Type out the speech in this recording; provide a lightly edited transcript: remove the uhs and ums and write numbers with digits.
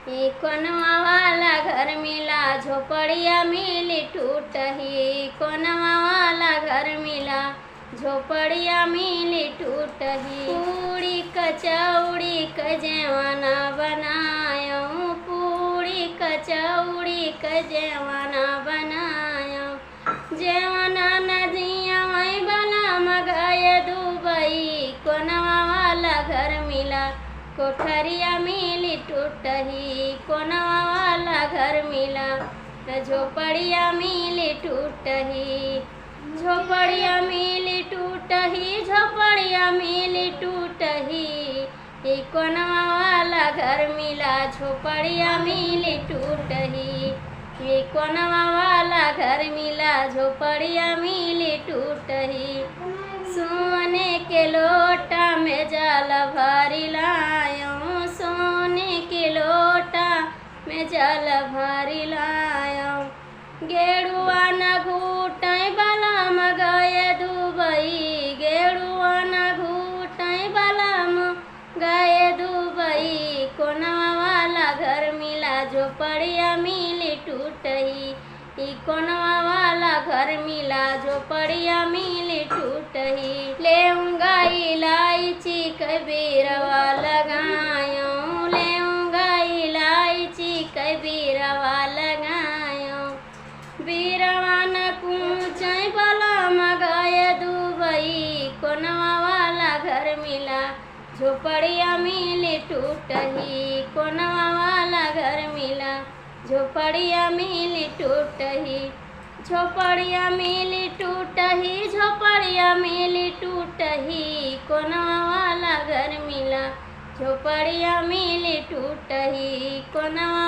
ही कोनवा वाला घर मिला झोपड़िया मिली टूटही। कोनवा वाला घर मिला झोपड़िया मिली टूटही। पूड़ी कचौड़ी क जेवना बनायो, पूड़ी कचौड़ी क जेवना बनायो। जेवना नदिया में बना मगाए दुबई। कोनवा वाला घर मिला कोठरिया मिली टूटही। कोनवा वाला घर मिला झोपड़िया मिली टूटही। झोपड़िया मिली टूटही, झोपड़िया मिली टूटही। ही कोनवा वाला घर मिला झोपड़िया मिली टूटही। ही कोनवा वाला घर मिला झोपड़िया मिली टूटही। सोने के लोटा में जल भरी लायो, सोने के लोटा में जल भरी लायो। गेरुआ न घूटै बलम गए दुबई। गेरुआ न घूटै बलम गए दुबई। कोनवा वाला घर मिला झोपड़िया मिली टूटही। ही कोनवा वाला घर मिला झोपड़िया मिली टूटही। लेऊंगा इलायची कबीरवा लगायो, लेऊंगा इलायची कबीरवा लगायो। बीरवा न कूचै बलम गए दुबई। कोनवा वाला घर मिला झोपड़िया मिली टूटही। कोनवा वाला घर मिला झोपड़िया मिली टूटही। झोपड़िया मिली टूटही, झोपड़िया मिली टूटही। कोनवा वाला घर मिला झोपड़िया मिली टूटही। कोनवा